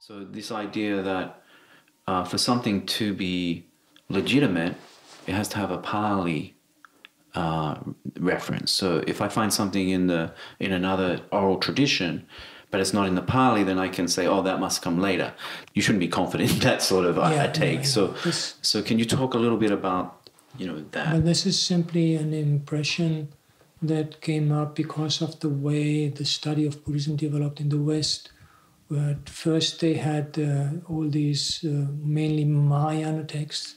So this idea that for something to be legitimate, it has to have a Pali reference. So if I find something in another oral tradition, but it's not in the Pali, then I can say, oh, that must come later. You shouldn't be confident in that sort of take. So can you talk a little bit about that? Well, this is simply an impression that came up because of the way the study of Buddhism developed in the West. Where at first they had all these mainly Mahayana texts,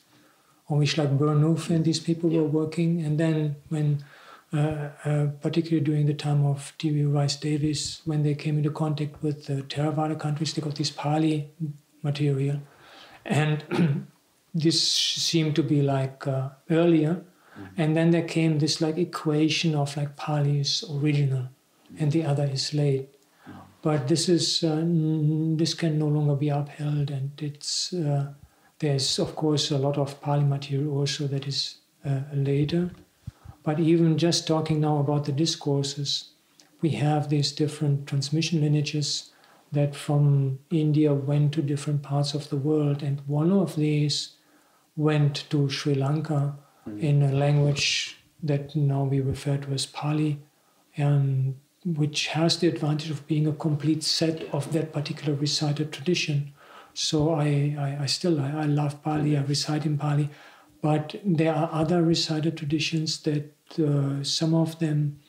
on which like Burnouf and these people were working. And then when, particularly during the time of T.V. Rice Davis, when they came into contact with the Theravada countries, they got this Pali material. And this seemed to be like earlier. And then there came this like equation of like Pali is original and the other is late. But this can no longer be upheld, and there's of course a lot of Pali material also that is later. But even just talking now about the discourses, we have these different transmission lineages that from India went to different parts of the world, and one of these went to Sri Lanka in a language that now we refer to as Pali, and which has the advantage of being a complete set of that particular recited tradition. So I still love Pali, I recite in Pali, but there are other recited traditions that some of them,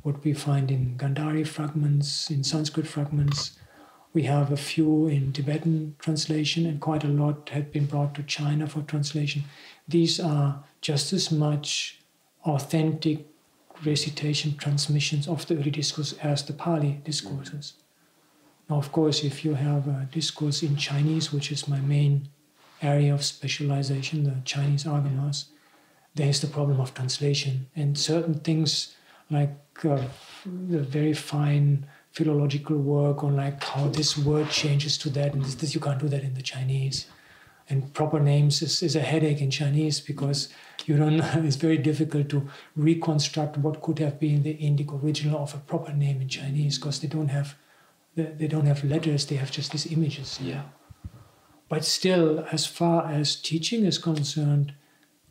what we find in Gandhari fragments, in Sanskrit fragments, we have a few in Tibetan translation, and quite a lot have been brought to China for translation. These are just as much authentic recitation transmissions of the early discourse as the Pali discourses. Now, of course, if you have a discourse in Chinese, which is my main area of specialization, the Chinese agamas, there is the problem of translation. And certain things like the very fine philological work on like how this word changes to that, and this you can't do that in the Chinese. And proper names is a headache in Chinese because you don't. It's very difficult to reconstruct what could have been the Indic original of a proper name in Chinese because they don't have letters. They have just these images. Yeah. But still, as far as teaching is concerned,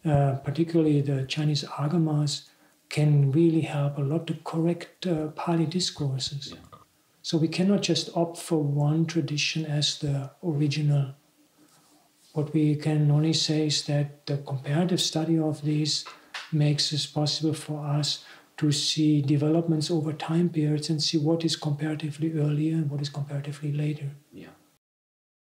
particularly the Chinese agamas can really help a lot to correct Pali discourses. Yeah. So we cannot just opt for one tradition as the original. What we can only say is that the comparative study of these makes it possible for us to see developments over time periods and see what is comparatively earlier and what is comparatively later.